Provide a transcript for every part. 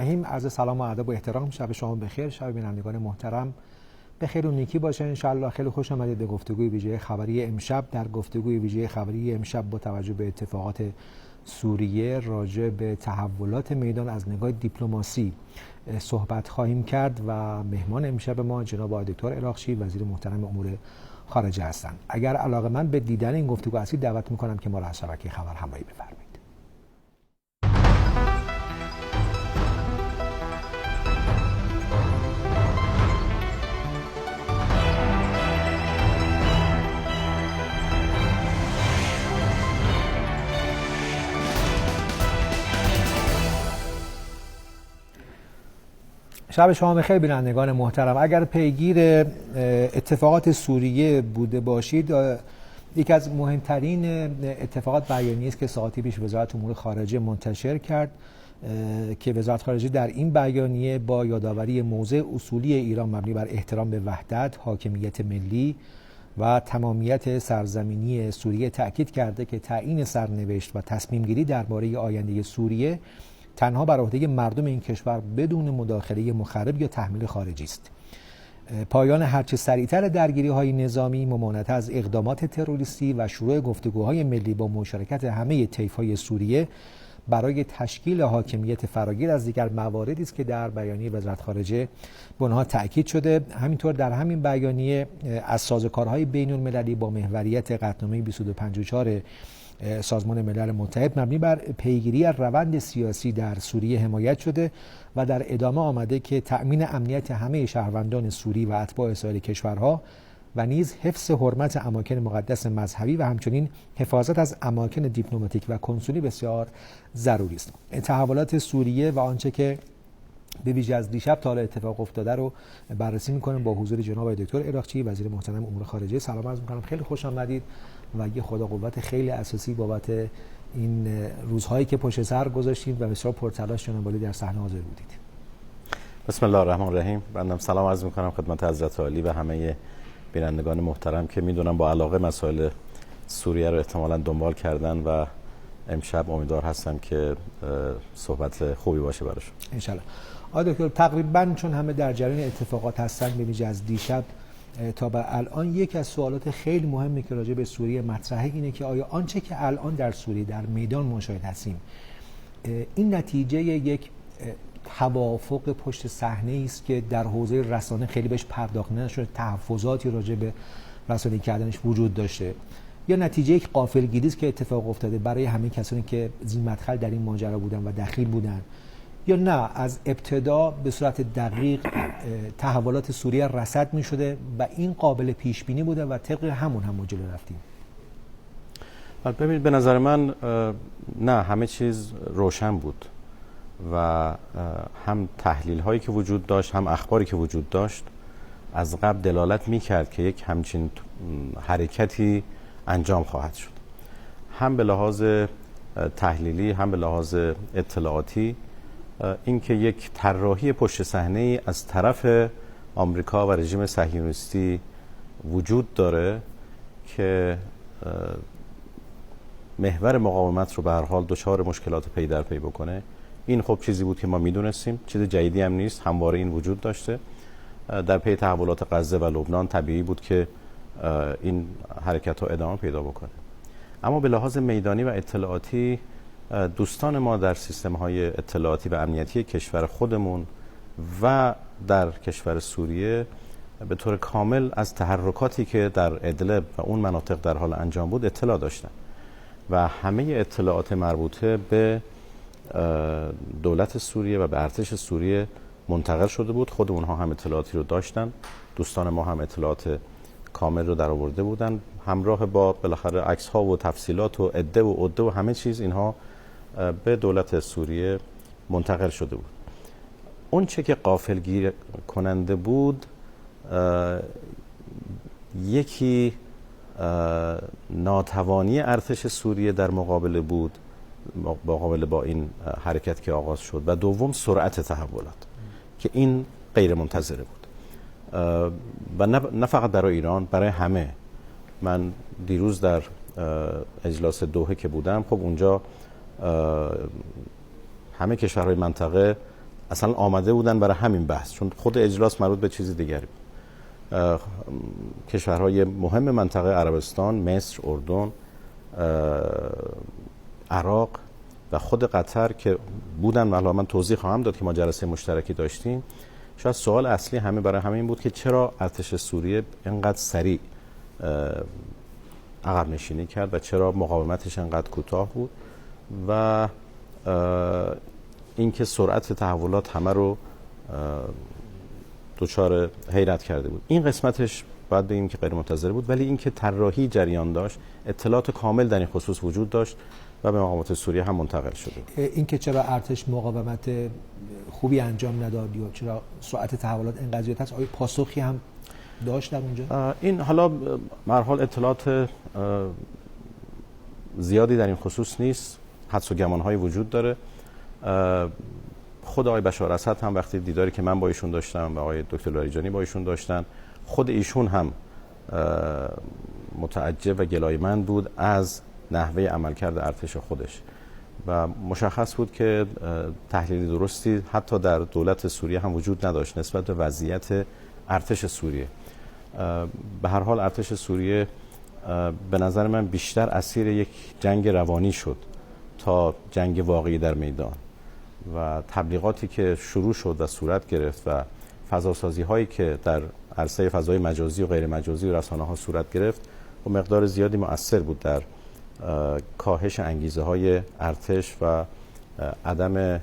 عرض سلام و ادب و احترام. شب شما بخیر، شب بینندگان محترم بخیر و نیکی باشه ان شاء الله. خیلی خوش آمدید به گفتگوی ویژه خبری امشب. در گفتگوی ویژه خبری امشب با توجه به اتفاقات سوریه راجع به تحولات میدان از نگاه دیپلماسی صحبت خواهیم کرد و مهمان امشب ما جناب آقای دکتر اراقچی وزیر محترم امور خارجه هستند. اگر علاقه‌مند به دیدن این گفتگو هستید دعوت می‌کنم که ما را از شبکه خبر همراهی بفرمایید. شب شما بخیر بینندگان محترم. اگر پیگیر اتفاقات سوریه بوده باشید، یکی از مهمترین اتفاقات بیانیه‌ای است که ساعتی پیش وزارت امور خارجه منتشر کرد که وزارت خارجه در این بیانیه با یادآوری موضع اصولی ایران مبنی بر احترام به وحدت، حاکمیت ملی و تمامیت سرزمینی سوریه تأکید کرده که تعیین سرنوشت و تصمیم گیری درباره آینده سوریه تنها بر عهده مردم این کشور بدون مداخله مخرب یا تحمیل خارجی است. پایان هرچه سریعتر درگیری‌های نظامی، ممانعت از اقدامات تروریستی و شروع گفتگوهای ملی با مشارکت همه طیف‌های سوریه برای تشکیل حاکمیت فراگیر از دیگر مواردی است که در بیانیه وزارت خارجه به آنها تأکید شده. همینطور در همین بیانیه از سازوکارهای بین‌المللی با محوریت قطعنامه 2254 سازمان ملل متحد مبنی بر پیگیری روند سیاسی در سوریه حمایت شده و در ادامه آمده که تأمین امنیت همه شهروندان سوری و اتباع سایر کشورها و نیز حفظ حرمت اماکن مقدس مذهبی و همچنین حفاظت از اماکن دیپلماتیک و کنسولی بسیار ضروری است. تحولات سوریه و آنچه که به ویژه از دیشب تا حالا اتفاق افتاده رو بررسی می‌کنیم با حضور جناب آقای دکتر اراقچی وزیر محترم امور خارجه. سلام عرض می‌کنم، خیلی خوش آمدید و یه خدا قوت خیلی اساسی بابت این روزهایی که پشت سر گذاشتید و بسیار پرتلاش جناب عالی در صحنه حاضر بودید. بسم الله الرحمن الرحیم. بنده سلام عرض می‌کنم خدمت حضرت عالی و همه بینندگان محترم که میدونم با علاقه مسائل سوریه رو احتمالاً دنبال کردن و امشب امیدوار هستم که صحبت خوبی باشه براشون ان شاء الله. آقای دکتر، تقریباً چون همه در جریان اتفاقات هستن، به ویژه از دیشب تا به الان، یک از سوالات خیلی مهمی که راجع به سوریه مطرحه اینه که آیا آنچه که الان در سوریه در میدان مشاهده هستیم این نتیجه یک توافق پشت صحنه است که در حوزه رسانه خیلی بهش پرداخته نشده، تحفظاتی راجع به رسانه‌ای کردنش وجود داشته، یا نتیجه یک غافلگیری است که اتفاق افتاده برای همه کسانی که ذی مدخل در این ماجرا بودن و دخیل بودن، یا نه از ابتدا به صورت دقیق تحولات سوریه رصد می شده و این قابل پیش بینی بوده و طبق همون هم جلو رفتیم؟ ببینید، به نظر من نه، همه چیز روشن بود و هم تحلیل هایی که وجود داشت هم اخباری که وجود داشت از قبل دلالت می کرد که یک همچین حرکتی انجام خواهد شد، هم به لحاظ تحلیلی هم به لحاظ اطلاعاتی. اینکه یک طراحی پشت صحنه از طرف آمریکا و رژیم صهیونیستی وجود داره که محور مقاومت رو به هر حال دچار مشکلات پی در پی بکنه، این خب چیزی بود که ما میدونستیم، چیز جدیدی هم نیست، همواره این وجود داشته. در پی تحولات غزه و لبنان طبیعی بود که این حرکت ها ادامه پیدا بکنه. اما به لحاظ میدانی و اطلاعاتی، دوستان ما در سیستم های اطلاعاتی و امنیتی کشور خودمون و در کشور سوریه به طور کامل از تحرکاتی که در ادلب و اون مناطق در حال انجام بود اطلاع داشتن و همه اطلاعات مربوطه به دولت سوریه و به ارتش سوریه منتقل شده بود. خود اونها هم اطلاعاتی رو داشتن، دوستان ما هم اطلاعات کامل رو در آورده بودن، همراه با بالاخره عکس ها و تفصیلات و عده و عده و همه چیز اینها به دولت سوریه منتقل شده بود. اون چه که غافلگیر کننده بود، یکی ناتوانی ارتش سوریه در مقابله بود با این حرکت که آغاز شد و دوم سرعت تحولات که این غیر منتظره بود و نه فقط برای ایران، برای همه. من دیروز در اجلاس دوحه که بودم، خب اونجا همه کشورهای منطقه اصلا آمده بودن برای همین بحث، چون خود اجلاس مربوط به چیز دیگری. کشورهای مهم منطقه عربستان، مصر، اردن، عراق و خود قطر که بودن، من توضیح خواهم داد که ما جلسه مشترکی داشتیم. شاید سوال اصلی همه برای همین بود که چرا ارتش سوریه اینقدر سریع عقب نشینی کرد و چرا مقاومتش اینقدر کوتاه بود و اینکه سرعت تحولات همه رو دچار حیرت کرده بود. این قسمتش باید بگیم که غیر منتظره بود، ولی اینکه طراحی جریان داشت، اطلاعات کامل در این خصوص وجود داشت و به مقامات سوریه هم منتقل شده. اینکه چرا ارتش مقاومت خوبی انجام نداد یا چرا سرعت تحولات اینقدر زیاد هست، آیا پاسخی هم داشت در اونجا؟ این حالا به هر حال اطلاعات زیادی در این خصوص نیست، حدس و گمان‌های وجود داره. خود آقای بشار اسد هم وقتی دیداری که من با ایشون داشتم و آقای دکتر لاریجانی با ایشون داشتن، خود ایشون هم متعجب و گلایه‌مند بود از نحوه عملکرد ارتش خودش و مشخص بود که تحلیل درستی حتی در دولت سوریه هم وجود نداشت نسبت به وضعیت ارتش سوریه. به هر حال ارتش سوریه به نظر من بیشتر اسیر یک جنگ روانی شد تا جنگ واقعی در میدان و تبلیغاتی که شروع شد و صورت گرفت و فضاسازی هایی که در عرصه فضای مجازی و غیر مجازی و رسانه ها صورت گرفت و مقدار زیادی مؤثر بود در کاهش انگیزه های ارتش و عدم به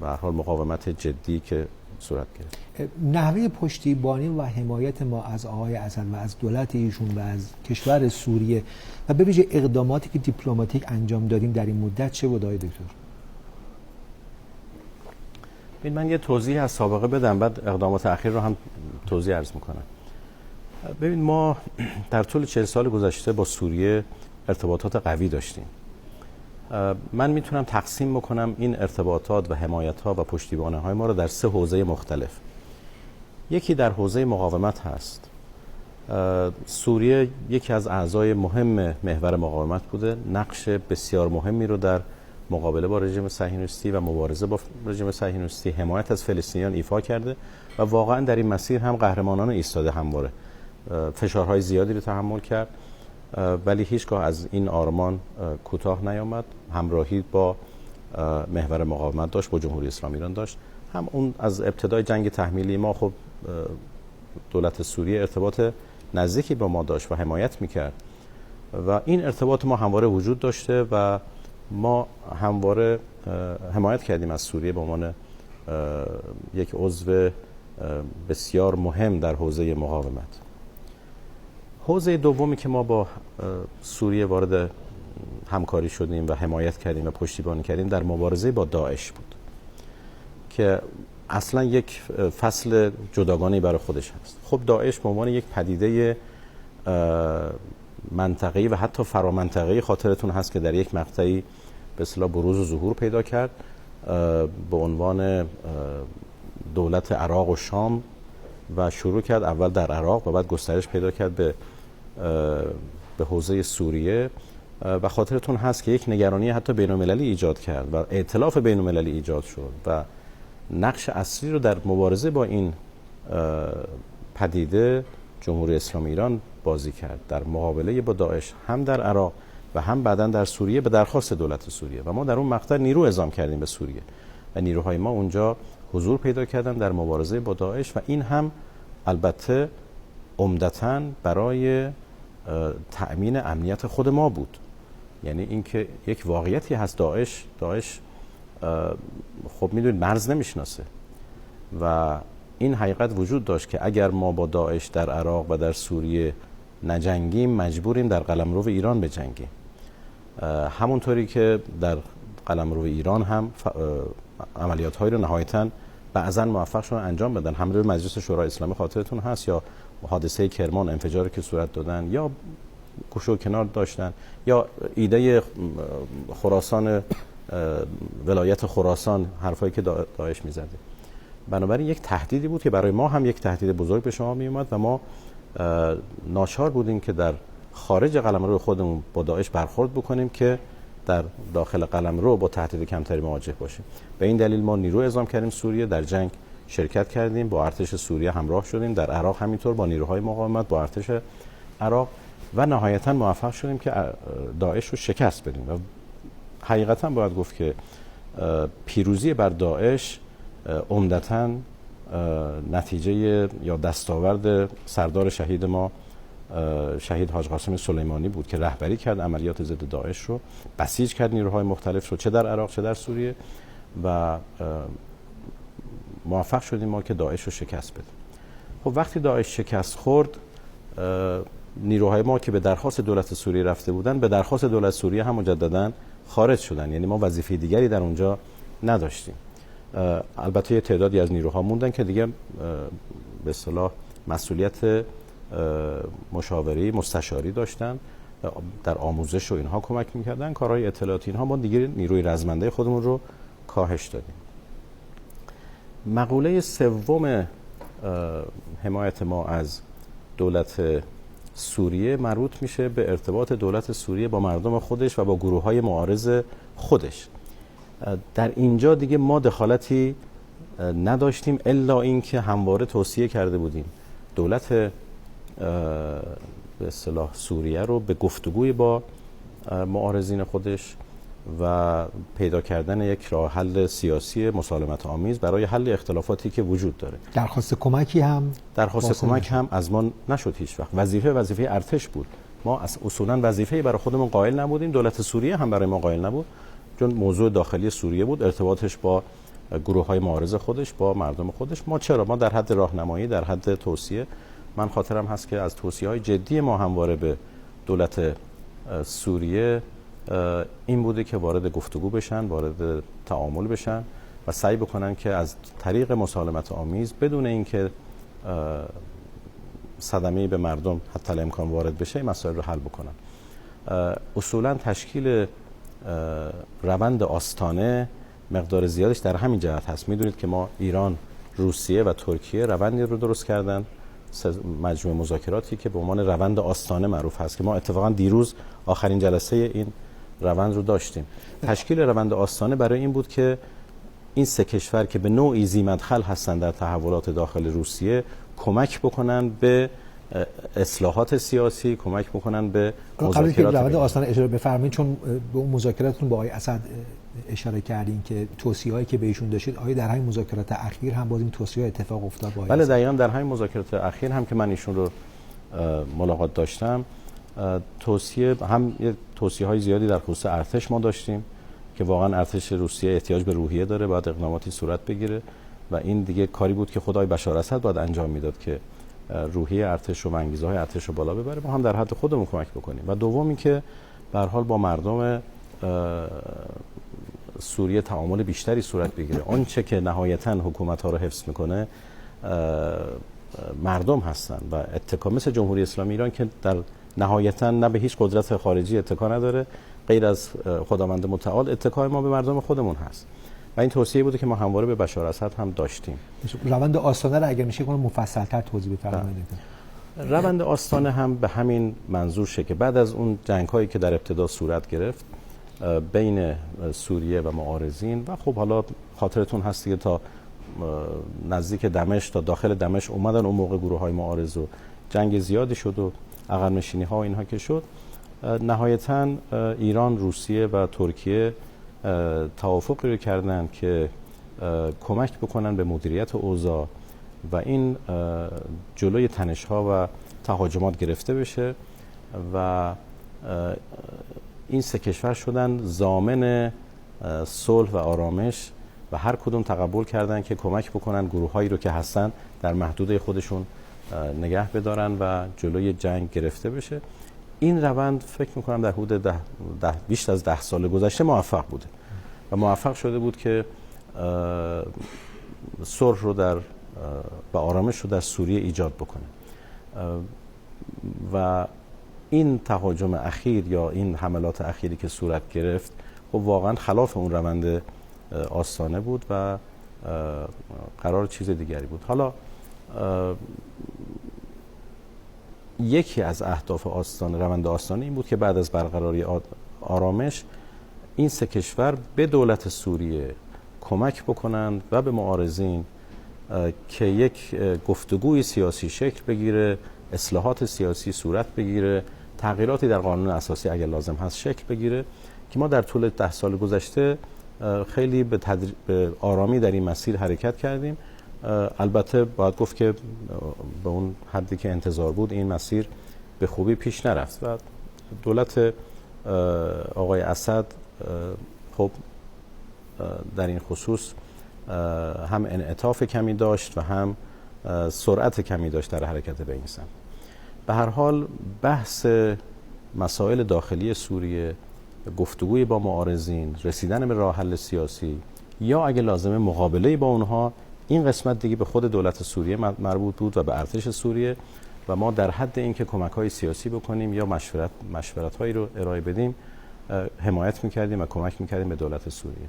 هر حال مقاومت جدی که صورت گرفت. نحوه پشتیبانی و حمایت ما از آقای اسد و از دولت ایشون و از کشور سوریه و به ویژه اقداماتی که دیپلماتیک انجام دادیم در این مدت چه بود آقای دکتر؟ من یه توضیح از سابقه بدم، بعد اقدامات اخیر رو هم توضیح عرض میکنم. ببین، ما در طول 40 سال گذشته با سوریه ارتباطات قوی داشتیم. من میتونم تقسیم بکنم این ارتباطات و حمایت‌ها و پشتیبانی‌های ما رو در 3 حوزه مختلف. یکی در حوزه مقاومت هست. سوریه یکی از اعضای مهم محور مقاومت بوده، نقش بسیار مهمی رو در مقابله با رژیم صهیونیستی و مبارزه با رژیم صهیونیستی، حمایت از فلسطینیان ایفا کرده و واقعا در این مسیر هم قهرمانانه ایستاده، همواره فشارهای زیادی رو تحمل کرد ولی هیچگاه از این آرمان کوتاه نیامد. همراهی با محور مقاومت داشت، با جمهوری اسلامی ایران داشت. هم اون از ابتدای جنگ تحمیلی ما خب دولت سوریه ارتباط نزدیکی با ما داشت و حمایت میکرد و این ارتباط ما همواره وجود داشته و ما همواره حمایت کردیم از سوریه به عنوان یک عضو بسیار مهم در حوزه مقاومت. حوزه دومی که ما با سوریه وارد همکاری شدیم و حمایت کردیم و پشتیبانی کردیم در مبارزه با داعش بود که اصلا یک فصل جداگانه‌ای برای خودش هست. خب داعش به عنوان یک پدیده منطقه‌ای و حتی فرامنطقه‌ای خاطرتون هست که در یک مقطعی به اصطلاح بروز و ظهور پیدا کرد به عنوان دولت عراق و شام و شروع کرد اول در عراق و بعد گسترش پیدا کرد به حوزه سوریه و خاطرتون هست که یک نگرانی حتی بین‌المللی ایجاد کرد و ائتلاف بین‌المللی ایجاد شد و نقش اصلی رو در مبارزه با این پدیده جمهوری اسلامی ایران بازی کرد در مقابله با داعش، هم در عراق و هم بعداً در سوریه به درخواست دولت سوریه و ما در اون مقطع نیرو اعزام کردیم به سوریه و نیروهای ما اونجا حضور پیدا کردن در مبارزه با داعش و این هم البته عمدتاً برای تأمین امنیت خود ما بود. یعنی اینکه یک واقعیتی هست، داعش خب میدونید مرز نمیشناسه و این حقیقت وجود داشت که اگر ما با داعش در عراق و در سوریه نجنگیم مجبوریم در قلمرو ایران بجنگیم. همونطوری که در قلمرو ایران هم عملیات‌هایی رو نهایتاً بعضاً موفق شدن انجام بدن. حمله به مجلس شورای اسلامی خاطرتون هست یا حادثه کرمان، انفجاری که صورت دادن یا گوشه و کنار داشتن یا ایده خراسان، ولایت خراسان، حرفایی که داعش می‌زده. بنابراین یک تهدیدی بود که برای ما هم یک تهدید بزرگ به شما میومد و ما ناچار بودیم که در خارج قلمرو خودمون با داعش برخورد بکنیم که در داخل قلمرو با تهدید کمتری مواجه باشیم. به این دلیل ما نیرو اعزام کردیم سوریه، در جنگ شرکت کردیم، با ارتش سوریه همراه شدیم، در عراق همینطور با نیروهای مقاومت با ارتش عراق و نهایتاً موفق شدیم که داعش رو شکست بدیم. و حقیقتاً باید گفت که پیروزی بر داعش عمدتاً نتیجه یا دستاورد سردار شهید ما شهید حاج قاسم سلیمانی بود که رهبری کرد عملیات ضد داعش رو، بسیج کرد نیروهای مختلف رو چه در عراق چه در سوریه و موفق شدیم ما که داعش رو شکست بدیم. خب وقتی داعش شکست خورد، نیروهای ما که به درخواست دولت سوریه رفته بودن به درخواست دولت سوریه هم مجددا خارج شدن، یعنی ما وظیفه دیگری در اونجا نداشتیم. البته یه تعدادی از نیروها موندن که دیگه به اصطلاح مسئولیت مشاوری مستشاری داشتن، در آموزش و اینها کمک میکردن، کارهای اطلاعاتی اینها. ما دیگه نیروی رزمنده خودمون رو کاهش دادیم. مقوله سوم حمایت ما از دولت سوریه مربوط میشه به ارتباط دولت سوریه با مردم خودش و با گروه‌های معارض خودش. در اینجا دیگه ما دخالتی نداشتیم الا اینکه همواره توصیه کرده بودیم دولت به اصطلاح سوریه رو به گفتگوی با معارضین خودش و پیدا کردن یک راه حل سیاسی مسالمت آمیز برای حل اختلافاتی که وجود داره. درخواست کمک هم از ما نشد هیچ وقت. وظیفه ارتش بود. ما اصولا وظیفه‌ای برای خودمون قائل نبودیم، دولت سوریه هم برای ما قائل نبود، چون موضوع داخلی سوریه بود، ارتباطش با گروه‌های معارض خودش، با مردم خودش. ما در حد راهنمایی، در حد توصیه، من خاطرم هست که از توصیه‌های جدی ما همواره به دولت سوریه این بوده که وارد گفتگو بشن، وارد تعامل بشن و سعی بکنن که از طریق مسالمت آمیز بدون اینکه صدمه‌ای به مردم حتی الامکان وارد بشه مسائل رو حل بکنن. اصولا تشکیل روند آستانه مقدار زیادش در همین جهت هست. میدونید که ما ایران، روسیه و ترکیه روندی رو درست کردن، مجموعه مذاکراتی که به عنوان روند آستانه معروف هست که ما اتفاقا دیروز آخرین جلسه این روند رو داشتیم. تشکیل روند آستانه برای این بود که این سه کشور که به نوعی ذی‌مدخل هستند در تحولات داخل روسیه کمک بکنن به اصلاحات سیاسی، کمک بکنن به مذاکرات. روند آستانه اشاره بفرمایید، چون به اون مذاکراتتون با آقای اسد اشاره کردین که توصیه‌هایی که بهشون داشتید، آیا در همین مذاکرات اخیر هم باز این توصیه اتفاق افتاد با آقای بله دقیقاً در همین مذاکرات اخیر هم که من ایشون رو ملاقات داشتم، توصیه‌های زیادی در خصوص ارتش ما داشتیم که واقعا ارتش روسیه احتیاج به روحیه داره، باید اقداماتی صورت بگیره و این دیگه کاری بود که خدای بشار اسد باید انجام میداد که روحیه ارتش و انگیزه‌های ارتش رو بالا ببره. ما هم در حد خودمون کمک بکنیم. و دوم اینکه به هر حال با مردم سوریه تعامل بیشتری صورت بگیره. آنچه که نهایتاً حکومت‌ها رو حفظ میکنه مردم هستن و اتکا، مثل جمهوری اسلامی ایران که در نهایتاً نه به هیچ قدرت خارجی اتکا نداره غیر از خداوند متعال، اتکای ما به مردم خودمون هست و این توصیه بوده که ما همواره به بشار اسد هم داشتیم. روند آستانه را اگر میشه کنم مفصل‌تر توضیح بفرمایید. روند آستانه هم به همین منظور شه که بعد از اون جنگ‌هایی که در ابتدا صورت گرفت بین سوریه و معارضین و خب حالا خاطرتون هست دیگه تا نزدیک دمشق، تا داخل دمشق اومدن اون موقع گروه‌های معارض و جنگ زیادی شد و عقب‌نشینی‌ها و اینها که شد، نهایتاً ایران، روسیه و ترکیه توافقی رو کردن که کمک بکنن به مدیریت اوضاع و این جلوی تنش‌ها و تهاجمات گرفته بشه و این سه کشور شدن ضامن صلح و آرامش و هر کدوم تقبل کردن که کمک بکنن گروه‌هایی رو که هستن در محدوده خودشون نگه بدارن و جلوی جنگ گرفته بشه. این روند فکر می‌کنم در حدود بیشتر از 10 سال گذشته موفق بوده و موفق شده بود که صلح رو و آرامش رو در سوریه ایجاد بکنه و این تهاجم اخیر یا این حملات اخیری که صورت گرفت خب واقعا خلاف اون روند آستانه بود و قرار چیز دیگری بود. حالا یکی از اهداف روند آستانه این بود که بعد از برقراری آرامش این سه کشور به دولت سوریه کمک بکنند و به معارضین که یک گفتگوی سیاسی شکل بگیره، اصلاحات سیاسی صورت بگیره، تغییراتی در قانون اساسی اگر لازم هست شکل بگیره، که ما در طول 10 سال گذشته خیلی به آرامی در این مسیر حرکت کردیم. البته باید گفت که به اون حدی که انتظار بود این مسیر به خوبی پیش نرفت و دولت آقای اسد خب در این خصوص هم انعطاف کمی داشت و هم سرعت کمی داشت در حرکت به این سمت. به هر حال بحث مسائل داخلی سوریه، گفتگوی با معارضین، رسیدن به راه حل سیاسی یا اگه لازمه مقابله با اونها، این قسمت دیگه به خود دولت سوریه مربوط بود و به ارتش سوریه و ما در حد اینکه کمک‌های سیاسی بکنیم یا مشورت‌هایی رو ارائه بدیم حمایت می‌کردیم و کمک می‌کردیم به دولت سوریه.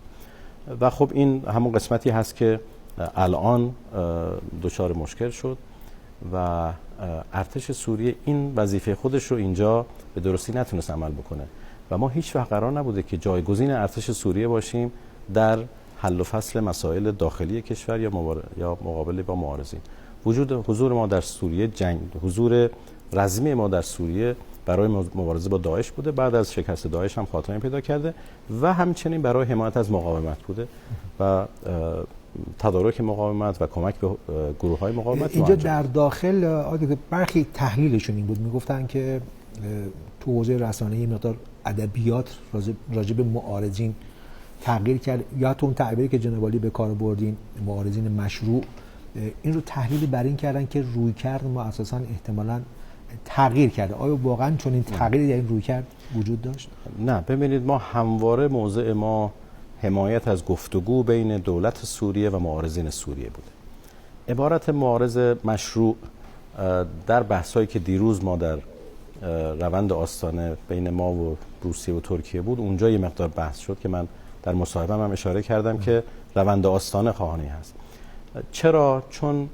و خب این همون قسمتی هست که الان دچار مشکل شد و ارتش سوریه این وظیفه خودش رو اینجا به درستی نتونست عمل بکنه و ما هیچ وقت قرار نبوده که جایگزین ارتش سوریه باشیم در حل و فصل مسائل داخلی کشور یا مقابله با معارضین. حضور ما در سوریه حضور رزمی ما در سوریه برای مبارزه با داعش بوده، بعد از شکست داعش هم خاتمه پیدا کرده و همچنین برای حمایت از مقاومت بوده و تدارک مقاومت و کمک به گروه‌های مقاومت. اینجا در داخل برخی تحلیلشون این بود، میگفتن که تو حوزه رسانه‌ای مقدار ادبیات راجع به معارضین تغییر کرد، یا تو اون تعبیری که جناب عالی به کار بردین معارضین مشروع، این رو تحلیل بر این کردن که رویکرد ما اساساً احتمالاً تغییر کرده. آیا واقعاً چون این تغییری در این رویکرد وجود داشت؟ نه، ببینید ما همواره موضع ما حمایت از گفتگو بین دولت سوریه و معارضین سوریه بوده. عبارت معارض مشروع در بحثایی که دیروز ما در روند آستانه بین ما و روسیه و ترکیه بود، اونجا یه مقدار بحث شد که من در مصاحبه‌ام هم اشاره کردم که روند آستانه خواهانی هست. چرا؟ چون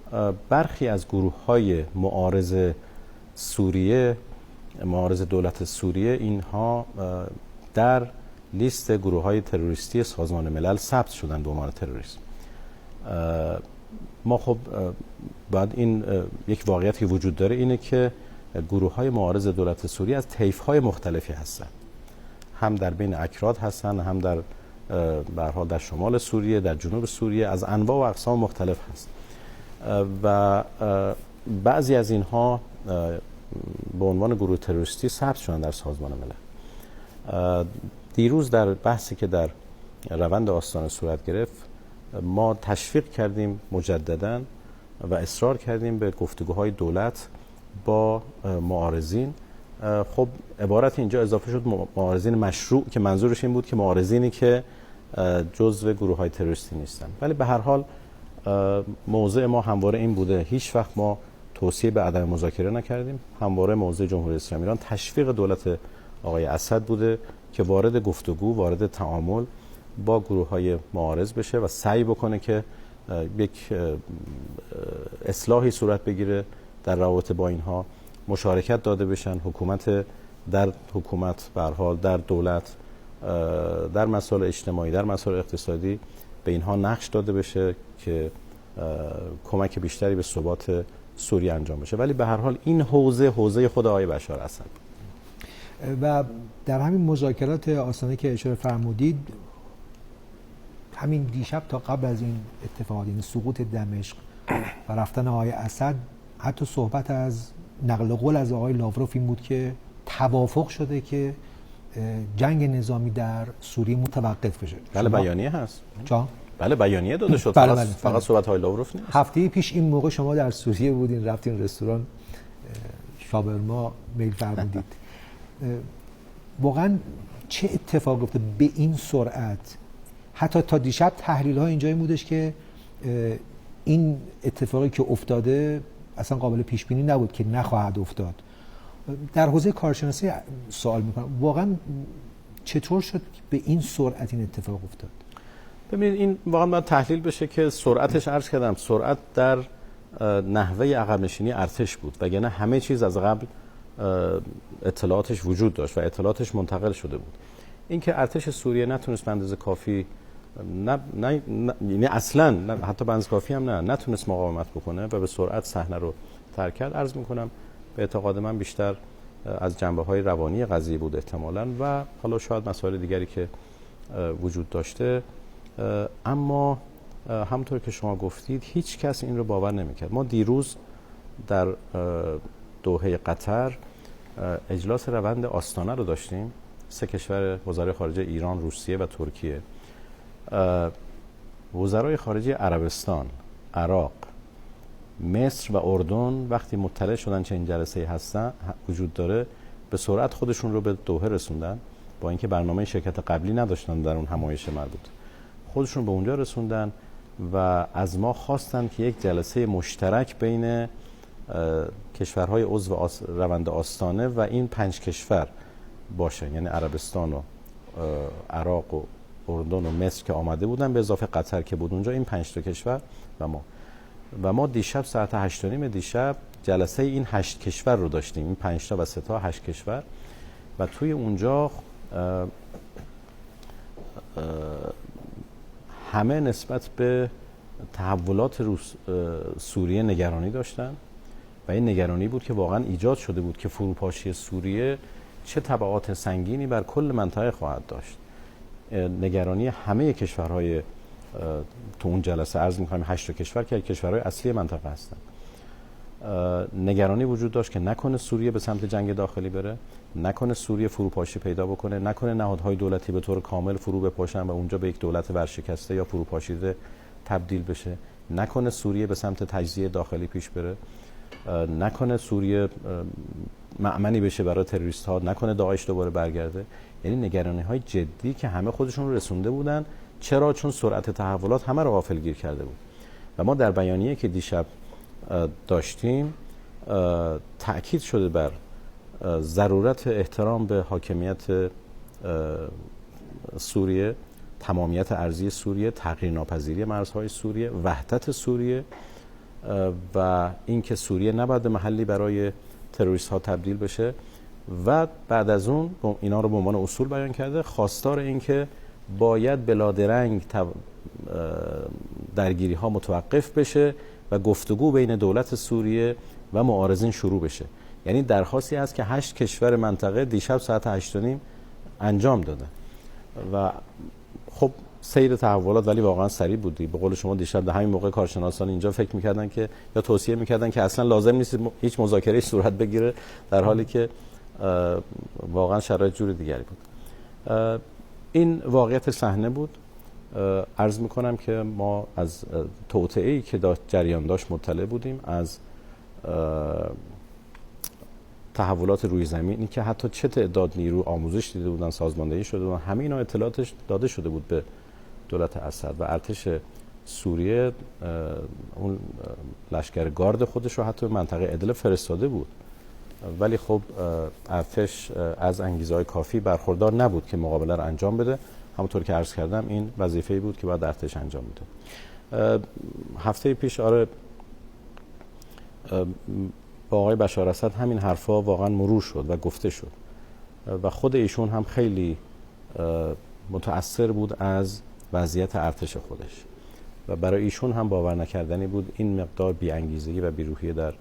برخی از گروه‌های معارض سوریه، معارض دولت سوریه، اینها در لیست گروه‌های تروریستی سازمان ملل ثبت شدن به عنوان تروریسم. ما خب بعد این یک واقعیت که وجود داره اینه که گروه‌های معارض دولت سوریه از طیف‌های مختلفی هستن، هم در بین اکراد هستن، هم در به هر حال در شمال سوریه، در جنوب سوریه، از انواع و اقسام مختلف هست و بعضی از اینها به عنوان گروه تروریستی ثبت شدن در سازمان ملل. دیروز در بحثی که در روند آستانه صورت گرفت، ما تشویق کردیم مجدداً و اصرار کردیم به گفتگوهای دولت با معارضین. خب عبارت اینجا اضافه شد معارضین مشروع، که منظورش این بود که معارضینی که جزو گروه‌های تروریستی نیستن. ولی به هر حال موضع ما همواره این بوده، هیچ وقت ما توصیه به عدم مذاکره نکردیم. همواره موضع جمهوری اسلامی ایران تشویق دولت آقای اسد بوده که وارد گفتگو، وارد تعامل با گروه‌های معارض بشه و سعی بکنه که یک اصلاحی صورت بگیره در رابطه با اینها، مشارکت داده بشن، در حکومت به هر حال در دولت، در مسائل اجتماعی، در مسائل اقتصادی به اینها نقش داده بشه که کمک بیشتری به ثبات سوریه انجام بشه. ولی به هر حال این حوزه خود آقای بشار اسد و در همین مذاکرات آستانه که اشاره فرمودید، همین دیشب تا قبل از این اتفاقات، یعنی سقوط دمشق و رفتن آقای اسد، حتی صحبت از نقل قول از آقای لاوروف این بود که توافق شده که جنگ نظامی در سوریه متوقف بشه. بله بیانیه هست. جا؟ بله بیانیه داده شد. بله فقط صحبت های لاوروف نیست. هفته پیش این موقع شما در سوریه بودین، رفتین رستوران شاورما میل فرمودید. واقعا چه اتفاق افتاد به این سرعت؟ حتی تا دیشب تحلیل ها اینجایی بودش که این اتفاقی که افتاده اصلا قابل پیش بینی نبود که نخواهد افتاد. در حوزه کارشناسی سوال میکنم، واقعا چطور شد به این سرعت این اتفاق افتاد؟ ببینید این واقعا باید تحلیل بشه که سرعتش، عرض کردم، سرعت در نحوه عقب نشینی ارتش بود، وگرنه همه چیز از قبل اطلاعاتش وجود داشت و اطلاعاتش منتقل شده بود. اینکه ارتش سوریه نتونست به اندازه کافی یعنی اصلا حتی به اندازه کافی هم نتونست مقاومت بکنه و به سرعت صحنه رو ترک کرد. عرض میکنم به اعتقاد من بیشتر از جنبه‌های روانی قضیه بود احتمالاً و حالا شاید مسائل دیگری که وجود داشته، اما همونطور که شما گفتید هیچ کس این رو باور نمی‌کرد. ما دیروز در دوحه قطر اجلاس روند آستانه رو داشتیم، 3 کشور وزرای خارجه ایران، روسیه و ترکیه. وزرای خارجه عربستان، عراق، مصر و اردن وقتی مطلع شدن چه این جلسه هستن وجود داره، به سرعت خودشون رو به دوحه رسوندن، با اینکه برنامه شرکت قبلی نداشتن در اون همایش مربوط، خودشون به اونجا رسوندن و از ما خواستن که یک جلسه مشترک بین کشورهای عضو روند آستانه و این 5 کشور باشه، یعنی عربستان و عراق و اردن و مصر که آمده بودن به اضافه قطر که بود اونجا، این 5 تا کشور و ما دیشب ساعت 8:30 دیشب جلسه این 8 کشور رو داشتیم، این 5 تا و 3 تا 8 کشور و توی اونجا همه نسبت به تحولات سوریه نگرانی داشتن و این نگرانی بود که واقعا ایجاد شده بود که فروپاشی سوریه چه تبعات سنگینی بر کل منطقه خواهد داشت. نگرانی همه کشورهای تو اون جلسه، عرض می‌کنم 8 کشور که کشورهای اصلی منطقه هستن، نگرانی وجود داشت که نکنه سوریه به سمت جنگ داخلی بره، نکنه سوریه فروپاشی پیدا بکنه، نکنه نهادهای دولتی به طور کامل فرو بپاشن و اونجا به یک دولت ورشکسته یا فروپاشیده تبدیل بشه، نکنه سوریه به سمت تجزیه داخلی پیش بره، نکنه سوریه مأمنی بشه برای تروریست ها، نکنه داعش دوباره برگرده. یعنی نگرانی های جدی که همه خودشون رو رسونده بودن. چرا؟ چون سرعت تحولات همه رو غافلگیر کرده بود. و ما در بیانیه که دیشب داشتیم تأکید شده بر ضرورت احترام به حاکمیت سوریه، تمامیت ارضی سوریه، تغییر ناپذیری مرزهای سوریه، وحدت سوریه و اینکه سوریه نباید به محلی برای تروریست ها تبدیل بشه و بعد از اون اینا رو به عنوان اصول بیان کرده، خواستار این که باید بلادرنگ درگیری ها متوقف بشه و گفتگو بین دولت سوریه و معارضین شروع بشه. یعنی درخواستی هست که 8 کشور منطقه دیشب ساعت 8:30 انجام داده و خب سیر تحولات ولی واقعا سریع بودی. به قول شما دیشب در همین موقع کارشناسان اینجا فکر می‌کردن که یا توصیه می‌کردن که اصلا لازم نیست هیچ مذاکره‌ای صورت بگیره، در حالی که واقعا شرایط جور دیگری بود. این واقعیت صحنه بود. عرض می‌کنم که ما از توطئه‌ای که جریان داشت مطلع بودیم، از تحولات روی زمین، این که حتی چه تعداد نیرو آموزش دیده بودن، سازماندهی شده بودن، همه اینا اطلاعاتش داده شده بود به دولت اسد و ارتش سوریه اون لشکر گارد خودش رو حتی به منطقه ادلب فرستاده بود، ولی خب ارتش از انگیزه‌های کافی برخوردار نبود که مقابله رو انجام بده. همونطور که عرض کردم این وظیفه‌ای بود که باید ارتش انجام بده. هفته پیش با آقای بشار اسد همین حرفا واقعا مرور شد و گفته شد و خود ایشون هم خیلی متأثر بود از وضعیت ارتش خودش و برای ایشون هم باور نکردنی بود این مقدار بی‌انگیزگی و بی‌روحی در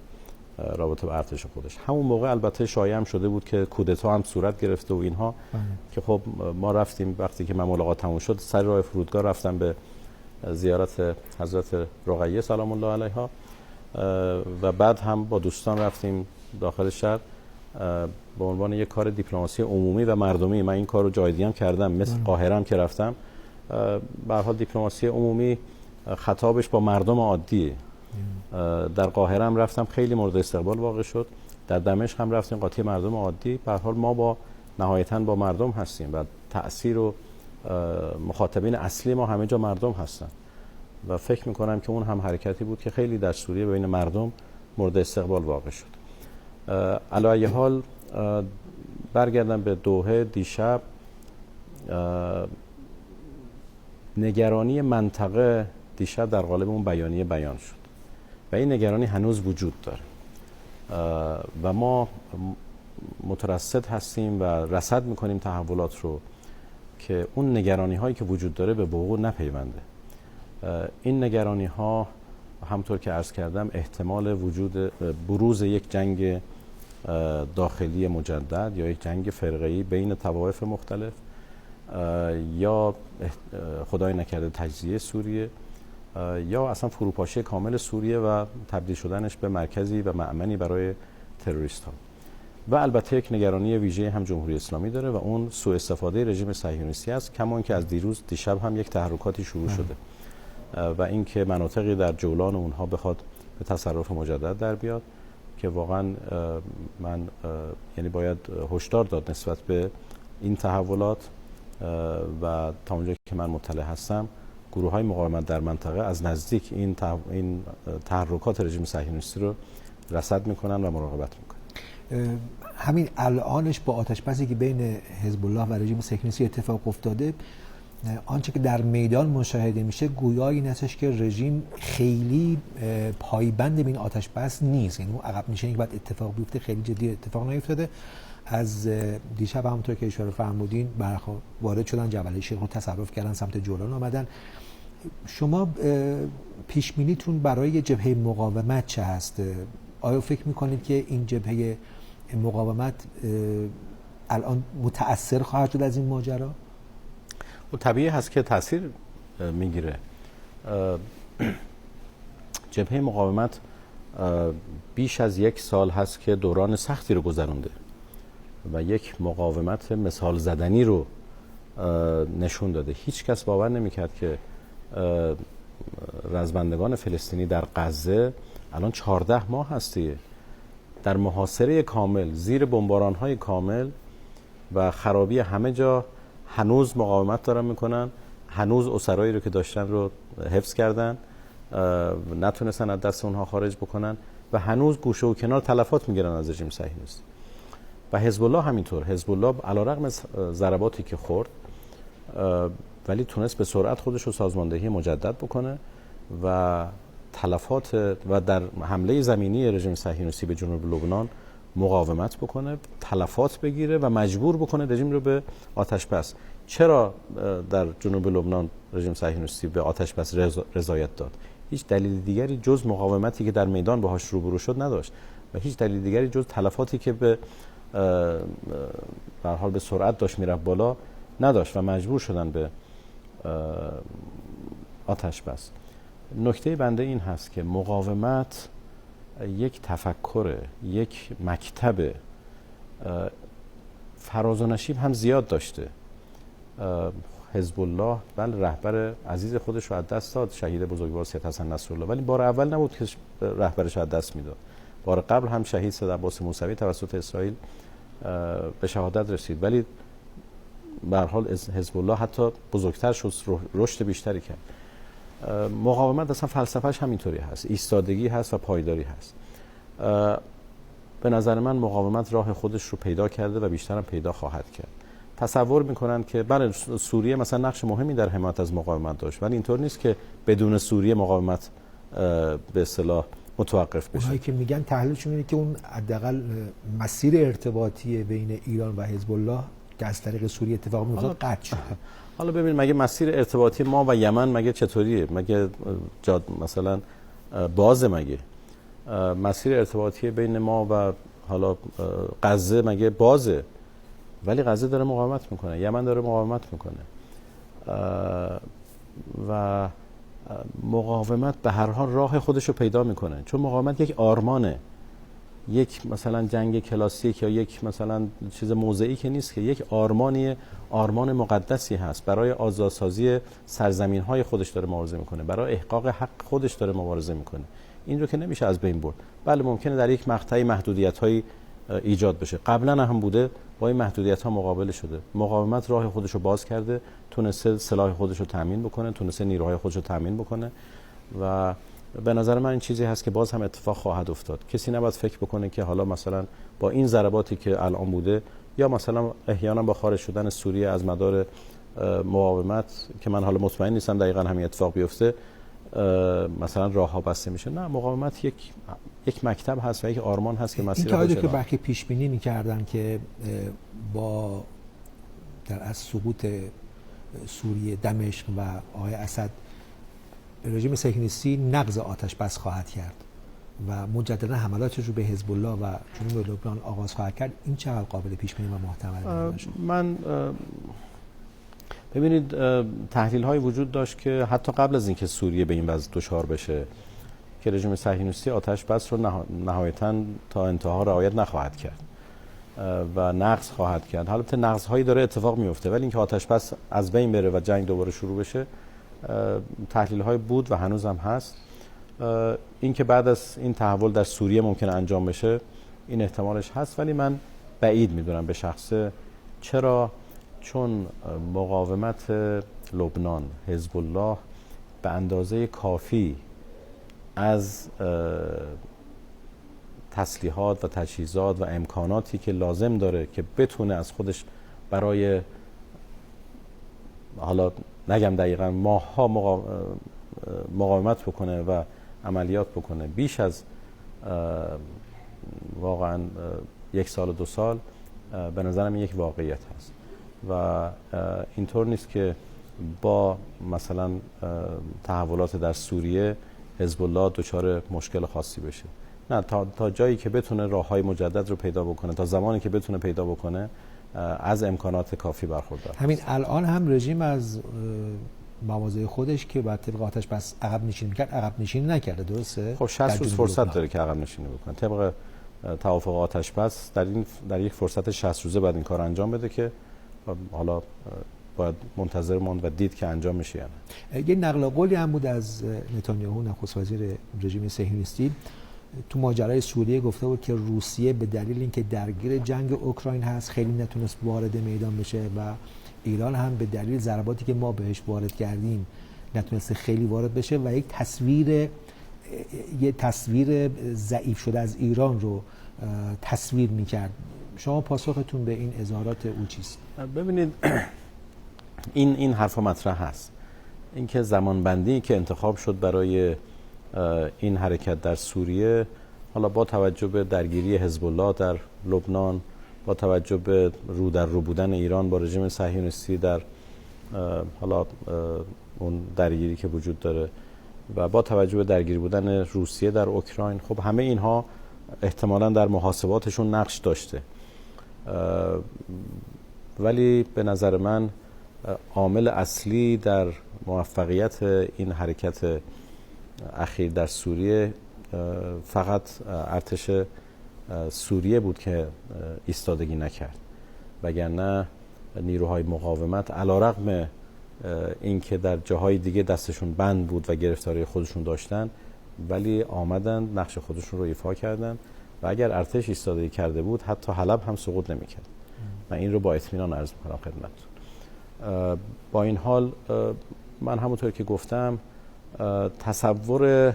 رابطه با ارتش خودش. همون موقع البته شایعه هم شده بود که کودتا هم صورت گرفته و اینها که خب ما رفتیم، وقتی که من ملاقات تموم شد سر راه فرودگاه رفتم به زیارت حضرت رقیه سلام الله علیها و بعد هم با دوستان رفتیم داخل شهر به عنوان یک کار دیپلماسی عمومی و مردمی. من این کار رو جای دیگه هم کردم، مثل قاهره هم که رفتم، به هر حال دیپلماسی عمومی خطابش با مردم عادیه. در قاهره هم رفتم، خیلی مورد استقبال واقع شد. در دمشق هم رفتیم، قاطی مردم عادی. به هر حال ما نهایتاً با مردم هستیم و تأثیر و مخاطبین اصلی ما همه جا مردم هستن و فکر میکنم که اون هم حرکتی بود که خیلی در سوریه بین مردم مورد استقبال واقع شد. علی ای حال برگردم به دوحه. دیشب نگرانی منطقه دیشب در قالب اون بیانیه بیان شد و این نگرانی هنوز وجود داره و ما مترصد هستیم و رصد میکنیم تحولات رو که اون نگرانی هایی که وجود داره به وقوع نپیونده. این نگرانی ها همطور که عرض کردم احتمال وجود بروز یک جنگ داخلی مجدد یا یک جنگ فرقه‌ای بین طوایف مختلف یا خدای نکرده تجزیه سوریه یا اصلا فروپاشی کامل سوریه و تبدیل شدنش به مرکزی و مأمنی برای تروریست ها. و البته یک نگرانی ویژه هم جمهوری اسلامی داره و اون سوء استفاده رژیم صهیونیستی است، کما اینکه از دیشب هم یک تحرکاتی شروع شده و اینکه مناطقی در جولان اونها بخواد به تصرف مجدد در بیاد که واقعا من یعنی باید هشدار داد نسبت به این تحولات و تا اونجایی که من مطلع هستم گروه‌های مقاومت در منطقه از نزدیک این تحرکات رژیم صهیونیستی رو رصد میکنن و مراقبت میکنن. همین الانش با آتش‌بسی که بین حزب الله و رژیم صهیونیستی اتفاق افتاده، آنچه که در میدان مشاهده میشه گویا این هستش که رژیم خیلی پایبند به این آتش‌بس نیست، یعنی اون عقب نشینی که باید اتفاق بیفته خیلی جدی اتفاق نیفتاده. از دیشب همونطور که اشاره فرمودین وارد شدن جبل شیخ رو تصرف کردن، سمت جولان آمدن. شما پیش بینیتون برای جبهه مقاومت چه هست؟ آیا فکر میکنید که این جبهه مقاومت الان متأثر خواهد شد از این ماجرا؟ و طبیعی هست که تأثیر میگیره. جبهه مقاومت بیش از 1 سال هست که دوران سختی رو گذرونده و یک مقاومت مثال زدنی رو نشون داده. هیچ کس باور نمی‌کرد که رزمندگان فلسطینی در غزه الان 14 ماه هستیه در محاصره کامل، زیر بمباران‌های کامل و خرابی همه جا هنوز مقاومت دارن میکنن، هنوز اسرایی رو که داشتن رو حفظ کردن، نتونستن از دست اونها خارج بکنن و هنوز گوشه و کنار تلفات میگیرن از رژیم صهیونیستی. و حزب الله همینطور. حزب الله علیرغم ضرباتی که خورد ولی تونست به سرعت خودش رو سازماندهی مجدد بکنه و تلفات و در حمله زمینی رژیم صهیونیستی به جنوب لبنان مقاومت بکنه، تلفات بگیره و مجبور بکنه رژیم رو به آتش بس. چرا در جنوب لبنان رژیم صهیونیستی به آتش بس رضایت داد؟ هیچ دلیل دیگری جز مقاومتی که در میدان باهاش روبرو شد نداشت و هیچ دلیل دیگری جز تلفاتی که به حال به سرعت داشت میرفت بالا نداشت و مجبور شدن به آتش بس. نکته بنده این هست که مقاومت یک تفکر، یک مکتب فراز و نشیب هم زیاد داشته. حزب الله بله رهبر عزیز خودش رو از دست داد، شهید بزرگوار سید حسن نصرالله، ولی بار اول نبود که رهبرش از دست میداد. بار قبل هم شهید سید عباس موسوی توسط اسرائیل به شهادت رسید، ولی به هر حال حزب الله حتی بزرگتر شد، رشد بیشتری کرد. مقاومت اصلا فلسفه‌اش همینطوری هست، ایستادگی هست و پایداری هست. به نظر من مقاومت راه خودش رو پیدا کرده و بیشتر هم پیدا خواهد کرد. تصور میکنن که بله سوریه مثلا نقش مهمی در حمایت از مقاومت داشت، ولی اینطور نیست که بدون سوریه مقاومت به اصطلاح متوقف بشه. اونایی که میگن تحلیلشون اینه که اون حداقل مسیر ارتباطی بین ایران و حزب الله که از طریق سوریه اتفاق میفته قطع شده. حالا ببین مگه مسیر ارتباطی ما و یمن مگه چطوریه؟ مگه مثلا بازه؟ مگه مسیر ارتباطی بین ما و حالا غزه مگه بازه؟ ولی غزه داره مقاومت میکنه، یمن داره مقاومت میکنه و مقاومت به هر حال راه خودش رو پیدا میکنه، چون مقاومت یک آرمانه، یک مثلا جنگ کلاسیک یا یک مثلا چیز موضعی که نیست، که یک آرمان مقدسی هست. برای آزادسازی سرزمین‌های خودش داره مبارزه میکنه، برای احقاق حق خودش داره مبارزه میکنه. این رو که نمیشه از بین برد. بله ممکنه در یک مقطعی محدودیت‌هایی ایجاد بشه، قبلا هم بوده، با این محدودیت‌ها مقابله شده. مقاومت راه خودش رو باز کرده، تونسته سلاح خودش رو تامین بکنه، تونسته نیروهای خودش رو تامین بکنه و به نظر من این چیزی هست که باز هم اتفاق خواهد افتاد. کسی نباید فکر بکنه که حالا مثلا با این ضرباتی که الان بوده یا مثلا احیانا با خارج شدن سوریه از مدار مقاومت که من حالا مطمئن نیستم دقیقاً همین اتفاق بیفته مثلا راهها بسته میشه. نه، مقاومت یک مکتب هست و یک آرمان هست که مسیر خودش که برخی پیش بینی می‌کردن که با در از سقوط سوریه، دمشق و آقای اسد، رژیم صهیونیستی نقض آتش بس خواهد کرد و مجددا حملاتش رو به حزب الله و جنوب لبنان آغاز خواهد کرد، این چقدر قابل پیش بینی و محتمل باشه؟ من ببینید تحلیل های وجود داشت که حتی قبل از اینکه سوریه به این وضع دچار بشه که رژیم صهیونیستی آتش بس رو نهایتاً تا انتها رعایت نخواهد کرد و نقض خواهد کرد. البته نقض هایی داره اتفاق میفته، ولی اینکه آتش بس از بین بره و جنگ دوباره شروع بشه تحلیل های بود و هنوز هم هست. اینکه بعد از این تحول در سوریه ممکن انجام بشه این احتمالش هست، ولی من بعید میدونم به شخصه. چرا؟ چون مقاومت لبنان، حزب الله به اندازه کافی از تسلیحات و تجهیزات و امکاناتی که لازم داره که بتونه از خودش برای، حالا نگم دقیقاً، ماه‌ها مقاومت بکنه و عملیات بکنه بیش از واقعاً 1 سال و 2 سال، به نظرم یک واقعیت هست و اینطور نیست که با مثلا تحولات در سوریه حزب الله دچار مشکل خاصی بشه. نه، تا جایی که بتونه راههای مجدد رو پیدا بکنه، تا زمانی که بتونه پیدا بکنه، از امکانات کافی برخوردار. همین الان هم رژیم از مواضع خودش که بعد طبق آتش بس عقب نشینی می‌کرد، عقب نشینی نکرده، درسته؟ خب 60 روز فرصت داره که عقب نشینی بکنه. طبق توافق آتش بس در یک فرصت 60 روزه بعد این کار انجام بده که حالا باید منتظر موند و دید که انجام میشه یا نه. یه نقل قولی هم بود از نتانیاهو، نخست وزیر رژیم صهیونیستی، تو ماجرای سوریه گفته بود که روسیه به دلیل اینکه درگیر جنگ اوکراین هست خیلی نتونست وارد میدان بشه و ایران هم به دلیل ضرباتی که ما بهش وارد کردیم نتونست خیلی وارد بشه و یک تصویر ضعیف شده از ایران رو تصویر میکرد. شما پاسختون به این اظهارات او چیست؟ ببینید این حرفا مطرح هست. اینکه زمانبندی که انتخاب شد برای این حرکت در سوریه، حالا با توجه به درگیری حزب الله در لبنان، با توجه به رو در رو بودن ایران با رژیم صهیونیستی در حالا اون درگیری که وجود داره و با توجه به درگیری بودن روسیه در اوکراین، خب همه اینها احتمالاً در محاسباتشون نقش داشته. ولی به نظر من عامل اصلی در موفقیت این حرکت اخیر در سوریه فقط ارتش سوریه بود که ایستادگی نکرد، وگرنه نیروهای مقاومت علیرغم اینکه در جاهای دیگه دستشون بند بود و گرفتاری خودشون داشتن، ولی آمدن نقش خودشون رو ایفا کردن و اگر ارتش ایستادگی کرده بود حتی حلب هم سقوط نمی‌کرد. من این رو با اطمینان عرض می‌کنم خدمتتون. با این حال من همونطور که گفتم تصور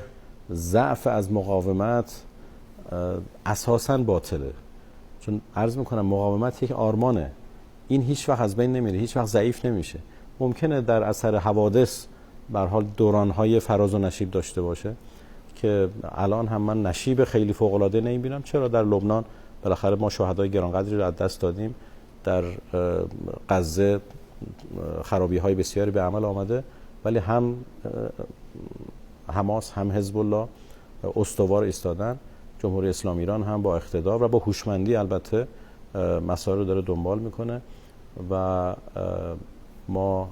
ضعف از مقاومت اساساً باطله، چون عرض میکنم مقاومت یک آرمانه، این هیچ وقت از بین نمیره، هیچ وقت ضعیف نمیشه. ممکنه در اثر حوادث به هر حال دورانهای فراز و نشیب داشته باشه که الان هم من نشیب خیلی فوق العاده نمیبینم. چرا؟ در لبنان بالاخره ما شهدای گرانقدری رو از دست دادیم، در غزه خرابی‌های بسیاری به عمل آمده، ولی هم حماس هم حزب الله استوار ایستادن. جمهوری اسلامی ایران هم با اقتدار و با هوشمندی البته مسائل رو داره دنبال میکنه و ما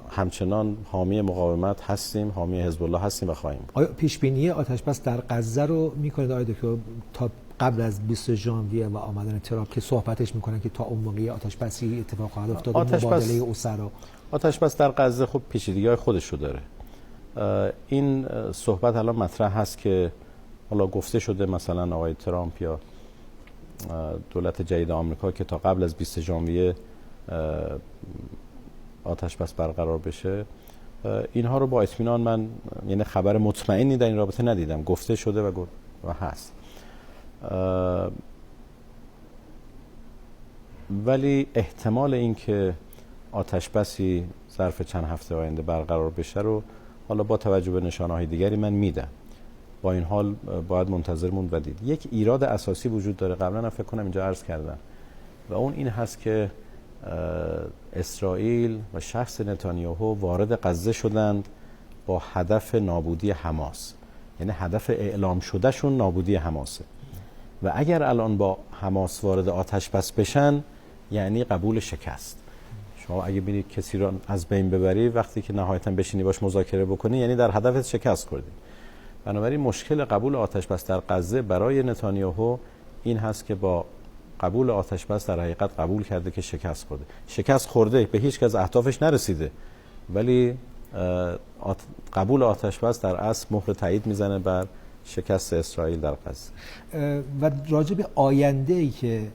همچنان حامی مقاومت هستیم، حامی حزب الله هستیم و خواهیم بود. آیا پیش بینی آتش بس در غزه رو میکنید آقای دکتر تا قبل از 20 ژانویه و آمدن ترامپ که صحبتش میکنن که تا اون موقع آتش بسی اتفاق خواهد افتاد، مبادله اسرا؟ آتش بس در غزه خب پیچیدگی‌های خودش رو داره. این صحبت الان مطرح هست که حالا گفته شده مثلا آقای ترامپ یا دولت جدید آمریکا که تا قبل از 20 ژانویه آتش بس برقرار بشه. اینها رو با اطمینان من یعنی خبر مطمئنی در این رابطه ندیدم، گفته شده و هست. ولی احتمال این که آتش بسی ظرف چند هفته آینده برقرار بشه رو حالا با توجه به نشانه‌های دیگری من میدم. با این حال باید منتظر موند و دید. یک ایراد اساسی وجود داره، قبلا فکر کنم اینجا عرض کردم، و اون این هست که اسرائیل و شخص نتانیاهو وارد غزه شدند با هدف نابودی حماس، یعنی هدف اعلام شدهشون نابودی حماسه و اگر الان با حماس وارد آتش بس بشن یعنی قبول شکست. شما اگه ببینید کسی رو از بین ببری وقتی که نهایتاً بشینی باش مذاکره بکنی یعنی در هدفت شکست خوردی. بنابراین مشکل قبول آتش بس در غزه برای نتانیاهو این هست که با قبول آتش بس در حقیقت قبول کرده که شکست خورده، به هیچ کس اهدافش نرسیده، ولی قبول آتش بس در اصل مهر تایید میزنه بر شکست اسرائیل در غزه. و راجع به آینده‌ای که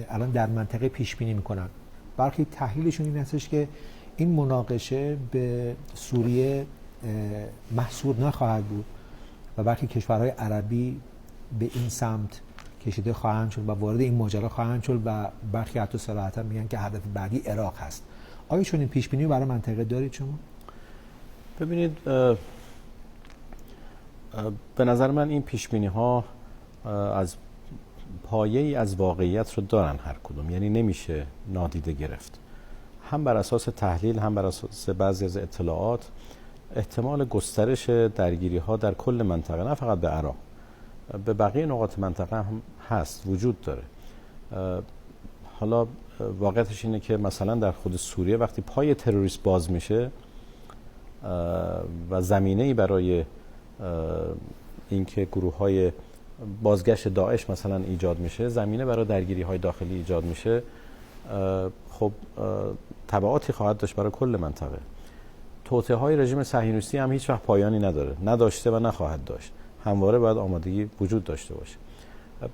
الان در منطقه پیش بینی میکنن، برخی تحلیلشون این هستش که این مناقشه به سوریه محصور نخواهد بود و برخی کشورهای عربی به این سمت کشیده خواهند شد و وارد این ماجرا خواهند شد و برخی حتی صراحتا میگن که هدف بعدی عراق هست. آیا چون این پیش بینی برای منطقه دارید شما؟ ببینید به نظر من این پیش بینی ها از پایه‌ای از واقعیت رو دارن هر کدوم، یعنی نمیشه نادیده گرفت. هم بر اساس تحلیل هم بر اساس بعضی از اطلاعات احتمال گسترش درگیری ها در کل منطقه، نه فقط به عراق، به بقیه نقاط منطقه هم هست، وجود داره. حالا واقعیتش اینه که مثلا در خود سوریه وقتی پای تروریست باز میشه و زمینه‌ای برای اینکه گروه‌های بازگشت داعش مثلا ایجاد میشه، زمینه برای درگیری‌های داخلی ایجاد میشه، خب تبعاتی خواهد داشت برای کل منطقه. توطئه‌های رژیم صهیونیستی هم هیچ وقت پایانی نداره، نداشته و نخواهد داشت. همواره باید آمادگی وجود داشته باشه.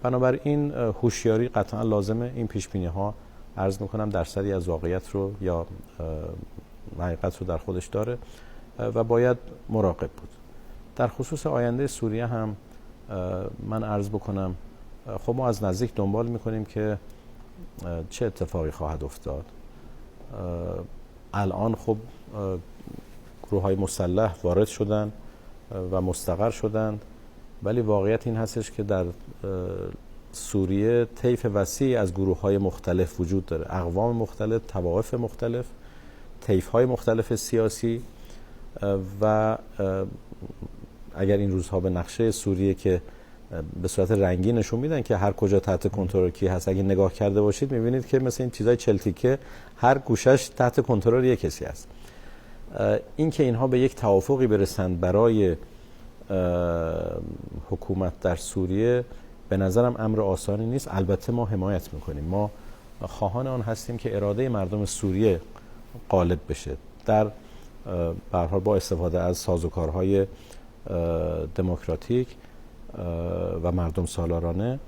بنابراین هوشیاری قطعا لازمه. این پیش بینی ها عرض میکنم درصدی از واقعیت رو یا حقیقت رو در خودش داره و باید مراقب بود. در خصوص آینده سوریه هم من عرض بکنم خب ما از نزدیک دنبال میکنیم که چه اتفاقی خواهد افتاد. الان خب گروه‌های مسلح وارد شدن و مستقر شدند، ولی واقعیت این هستش که در سوریه طیف وسیعی از گروه‌های مختلف وجود داره، اقوام مختلف، طوائف مختلف، طیف‌های مختلف سیاسی و اگر این روزها به نقشه سوریه که به صورت رنگی نشون میدن که هر کجا تحت کنترل کی هست، اگه نگاه کرده باشید میبینید که مثل این چیزای چلتیکه هر گوشش تحت کنترل یک کسی است. این که اینها به یک توافقی برسند برای حکومت در سوریه به نظرم امر آسانی نیست. البته ما حمایت میکنیم، ما خواهان آن هستیم که اراده مردم سوریه غالب بشه در به هر حال با استفاده از سازوکارهای دموکراتیک و مردم سالارانه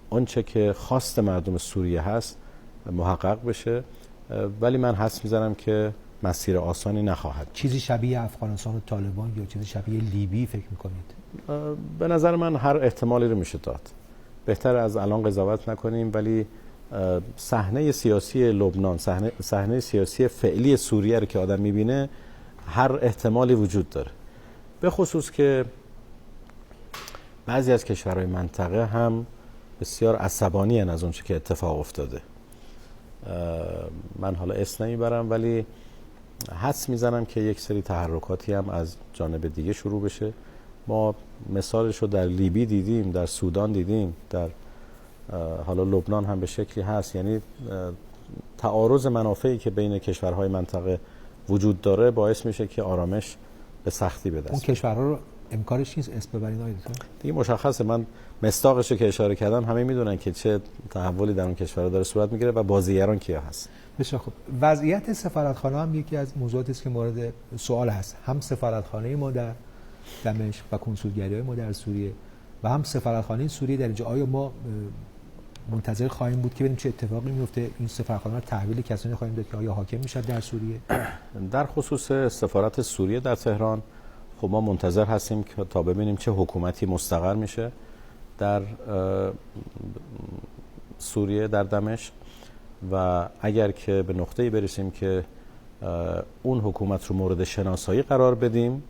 آنچه که خواست مردم سوریه هست محقق بشه، ولی من حدس میزنم که مسیر آسانی نخواهد. چیزی شبیه افغانستان و طالبان یا چیزی شبیه لیبی فکر میکنید؟ به نظر من هر احتمالی رو میشه داد. بهتر از الان قضاوت نکنیم، ولی صحنه سیاسی لبنان، صحنه سیاسی فعلی سوریه رو که آدم میبینه هر احتمالی وجود داره، به خصوص که بعضی از کشورهای منطقه هم بسیار عصبانی هستند از اون چه که اتفاق افتاده. من حالا اسم نمیبرم، ولی حدس میزنم که یک سری تحرکاتی هم از جانب دیگه شروع بشه. ما مثالش رو در لیبی دیدیم، در سودان دیدیم، در حالا لبنان هم به شکلی هست. یعنی تعارض منافعی که بین کشورهای منطقه وجود داره باعث میشه که آرامش به سختی به دست اون کشورها رو امکانش نیست اسم ببرید آقای دکتر؟ دیگه مشخصه. من مصداقش رو که اشاره کردم همه میدونن که چه تحولی در اون کشورها داره صورت میگیره و بازیگران کیا هست. بسیار خوب. وضعیت سفارتخانه هم یکی از موضوعاتی است که مورد سوال هست. هم سفارتخانه ما در دمشق و کنسولگری‌های ما در سوریه و هم سفارتخانه سوریه در اینجا. آیا ما منتظر خواهیم بود که ببینیم چه اتفاقی میفته؟ این سفارتخانه رو تحویل کسانی خواهیم داد که آیا حاکم میشد در سوریه؟ در خصوص سفارت سوریه در تهران خب ما منتظر هستیم که تا ببینیم چه حکومتی مستقر میشه در سوریه، در دمشق، و اگر که به نقطه‌ای برسیم که اون حکومت رو مورد شناسایی قرار بدیم،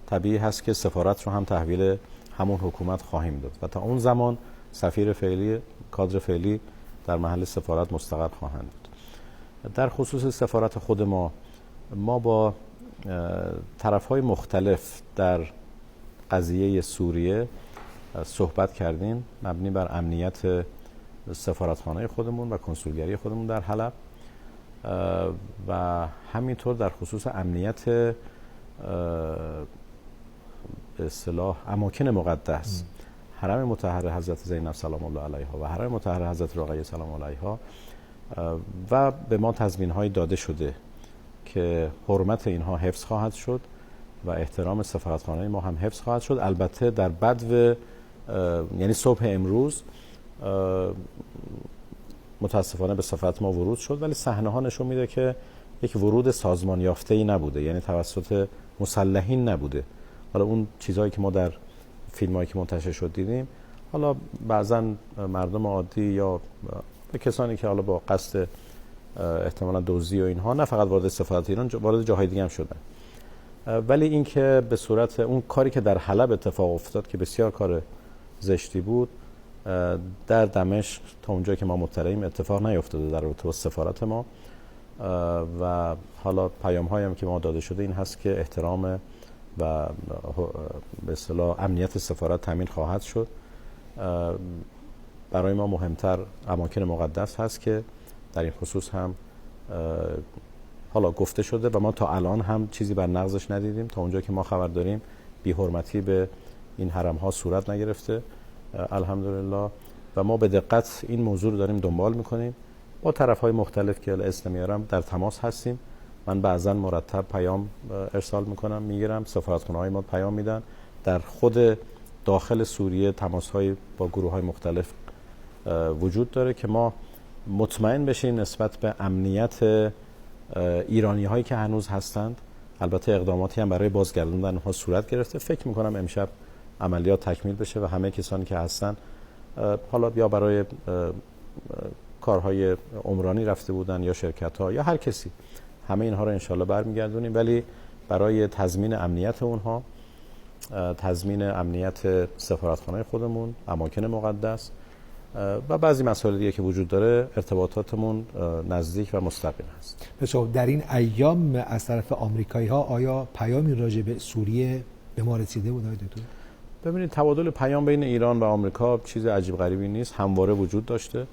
طبیعی هست که سفارت رو هم تحویل همون حکومت خواهیم داد و تا اون زمان سفیر فعلی، کادر فعلی در محل سفارت مستقر خواهند بود. در خصوص سفارت خود ما با طرف‌های مختلف در قضیه سوریه صحبت کردیم، مبنی بر امنیت سفارتخانه خودمون و کنسولگری خودمون در حلب و همینطور در خصوص امنیت به اصطلاح اماکن مقدس، حرم مطهر حضرت زینب سلام الله علیها و حرم مطهر حضرت رقیه سلام الله علیها، و به ما تضمین‌هایی داده شده که حرمت اینها حفظ خواهد شد و احترام سفارتخانه ما هم حفظ خواهد شد. البته در بدو یعنی صبح امروز متاسفانه به سفارت ما ورود شد، ولی صحنه‌ها نشون میده که یک ورود سازمان یافته‌ای نبوده، یعنی توسط مسلحین نبوده. حالا اون چیزهایی که ما در فیلمایی که منتشر شد دیدیم، حالا بعضا مردم عادی یا کسانی که حالا با قصد احتمالاً دزدی و اینها نه فقط وارد سفارت ایران، وارد جاهای دیگه هم شدن. ولی این که به صورت اون کاری که در حلب اتفاق افتاد که بسیار کار زشتی بود، در دمشق تا اونجایی که ما مطلعیم اتفاق نیفتاده در رابطه با سفارت ما. و حالا پیام‌هایی هم که ما داده شده این هست که احترام و به اصطلاح امنیت سفارت تامین خواهد شد. برای ما مهمتر اماکن مقدس هست که در این خصوص هم حالا گفته شده و ما تا الان هم چیزی بر نقضش ندیدیم. تا اونجا که ما خبر داریم بی‌حرمتی به این حرم ها صورت نگرفته الحمدلله، و ما به دقت این موضوع رو داریم دنبال میکنیم. با طرف‌های مختلف که اسم میارم در تماس هستیم. من بعضا مرتب پیام ارسال میکنم، میگیرم، سفارتخونه‌های ما پیام میدن. در خود داخل سوریه تماس‌های با گروه‌های مختلف وجود داره که ما مطمئن بشیم نسبت به امنیت ایرانی‌هایی که هنوز هستند. البته اقداماتی هم برای بازگردوندن اونها صورت گرفته. فکر میکنم امشب عملیات تکمیل بشه و همه کسانی که هستن، حالا یا برای کارهای عمرانی رفته بودن یا شرکت‌ها یا هر کسی، همه اینها رو انشالله برمیگردونیم. ولی برای تضمین امنیت اونها، تضمین امنیت سفارتخانه خودمون، اماکن مقدس و بعضی مسائل دیگه که وجود داره، ارتباطاتمون نزدیک و مستقیم است. بسیار. در این ایام از طرف آمریکایی‌ها آیا پیامی راجع به سوریه به ما رسیده بود دکتر؟ ببینید، تبادل پیام بین ایران و آمریکا چیز عجیب غریبی نیست، همواره وجود داشته.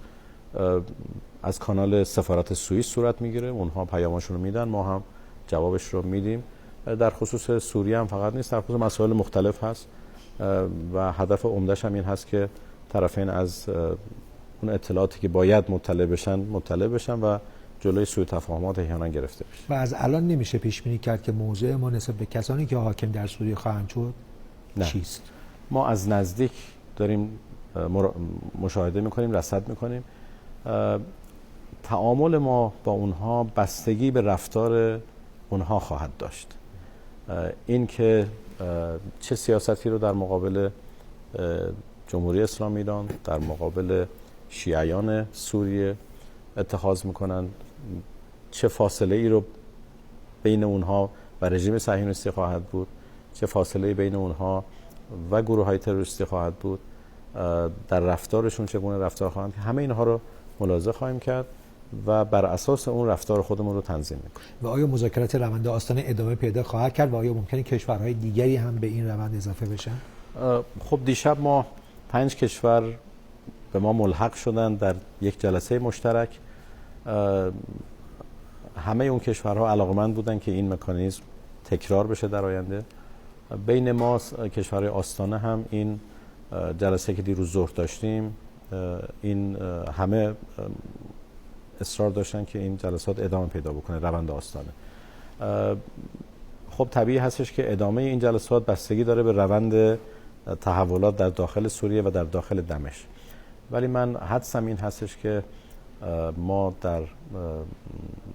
از کانال سفارت سوئیس صورت میگیره، اونها پیاماشون رو میدن، ما هم جوابش رو میدیم. در خصوص سوریه هم فقط نیست، در خصوص مسائل مختلف هست و هدف عمده‌ش هم این هست که طرفین از اون اطلاعاتی که باید مطلع بشن و جلوی سوء تفاهمات احیانا گرفته بشه. و از الان نمیشه پیش بینی کرد که موضع ما نسبت به کسانی که حاکم در سوریه خواهند شد چیست؟ ما از نزدیک داریم مشاهده میکنیم، رصد میکنیم. تعامل ما با اونها بستگی به رفتار اونها خواهد داشت. این که چه سیاستی رو در مقابل جمهوری اسلامی ایران، در مقابل شیعیان سوریه اتخاذ میکنن، چه فاصله ای رو بین اونها و رژیم صهیونیستی خواهد بود، چه فاصله بین اونها و گروه‌های تروریستی خواهد بود، در رفتارشون چگونه رفتار خواهند، همه اینها رو ملاحظه خواهیم کرد و بر اساس اون رفتار خودمون رو تنظیم میکنیم. و آیا مذاکرات روند آستانه ادامه پیدا خواهد کرد و آیا ممکنه کشورهای دیگری هم به این روند اضافه بشن؟ خب دیشب ما 5 کشور به ما ملحق شدن در یک جلسه مشترک. همه اون کشورها علاقمند بودن که این مکانیزم تکرار بشه در آینده. بین ما کشورهای آستانه هم این جلسه که دیروز ظهر داشتیم، این همه اصرار داشتن که این جلسات ادامه پیدا بکنه، روند آستانه. خب طبیعی هستش که ادامه این جلسات بستگی داره به روند تحولات در داخل سوریه و در داخل دمشق. ولی من حدسم این هستش که ما در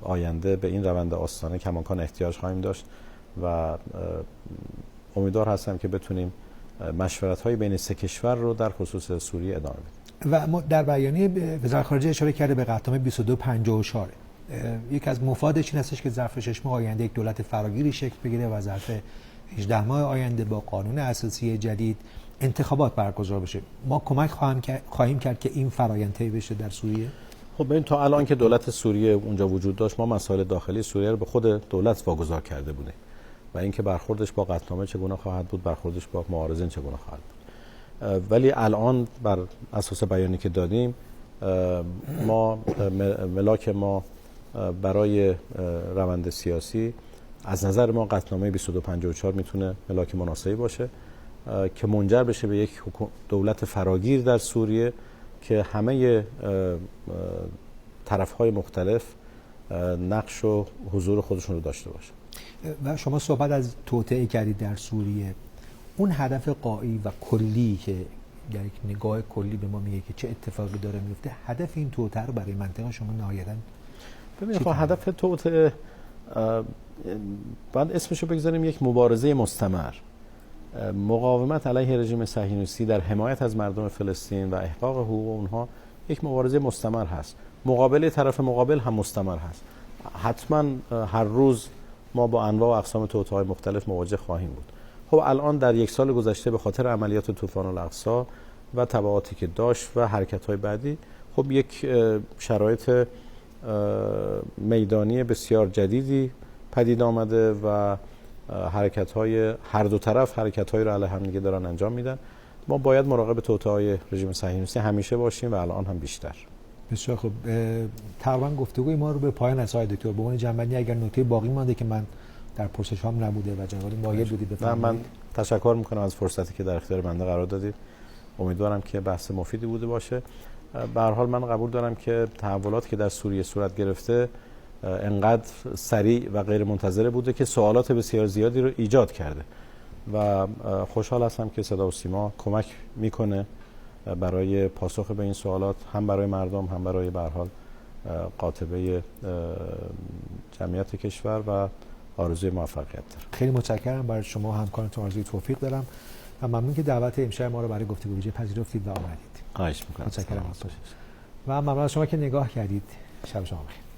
آینده به این روند آستانه کماکان احتیاج خواهیم داشت و امیدوار هستم که بتونیم مشورت‌های بین سه کشور رو در خصوص سوریه ادامه بدیم. و ما در بیانیه وزارت خارجه اشاره کرده به قطعنامه 2254. یک از مفادش این هستش که ظرف 6 ماه آینده یک دولت فراگیری شکل بگیره و ظرف 18 ماه آینده با قانون اساسی جدید انتخابات برگزار بشه، ما کمک خواهیم کرد که این فرآیند طی بشه در سوریه؟ خب ببین تا الان که دولت سوریه اونجا وجود داشت، ما مسائل داخلی سوریه رو به خود دولت واگذار کرده بودیم و اینکه برخوردش با قطعنامه چگونه خواهد بود، برخوردش با معارضین چگونه خواهد بود. ولی الان بر اساس بیانی که دادیم ما ملاک ما برای روند سیاسی از نظر ما قطعنامه 2254 میتونه ملاک مناسبی باشه که منجر بشه به یک دولت فراگیر در سوریه که همه طرف‌های مختلف نقش و حضور خودشون رو داشته باشه. و شما صحبت از توطئه کردید در سوریه، اون هدف غایی و کلی که در یک نگاه کلی به ما میگه که چه اتفاقی داره میفته، هدف این توطئه رو برای منطقه شما نهایتاً ببینید هدف توطئه بعد اسمشو بگذاریم یک مبارزه مستمر، مقاومت علیه رژیم صهیونیستی در حمایت از مردم فلسطین و احقاق حقوق اونها یک مبارزه مستمر هست. مقابل طرف مقابل هم مستمر هست. حتما هر روز ما با انواع و اقسام توطئه‌های مختلف مواجه خواهیم بود. خب الان در یک سال گذشته به خاطر عملیات طوفان الاقصی و تبعاتی که داشت و حرکت‌های بعدی، خب یک شرایط میدانی بسیار جدیدی پدید آمده و حرکت‌های هر دو طرف حرکت‌هایی را علیه هم دیگه دارن انجام میدن. ما باید مراقب توطئه‌های رژیم صهیونیستی همیشه باشیم و الان هم بیشتر. بسیار خوب. تقریبا گفتگوی ما رو به پایان رساند دکتر. به عنوان جنبندی اگر نکته باقی مانده که من در پرسشام نبوده و جناب مایل بودید بفرمایید. من تشکر میکنم از فرصتی که در اختیار بنده قرار دادید. امیدوارم که بحث مفیدی بوده باشه. به هر حال من قبول دارم که تحولاتی که در سوریه صورت گرفته انقدر سریع و غیر منتظره بوده که سوالات بسیار زیادی رو ایجاد کرده و خوشحال هستم که صدا و سیما کمک میکنه برای پاسخ به این سوالات، هم برای مردم هم برای به هر حال قاطبه جمعیت کشور و آرزوی موفقیت دارم. خیلی متشکرم. برای شما همکارتون آرزوی توفیق دارم و ممنون که دعوت امشب ما رو برای گفتگو ویژه پذیرفتید و آمدید. خواهش می‌کنم. متشکرم. و ممنون از شما که نگاه کردید. شب شما بخیر.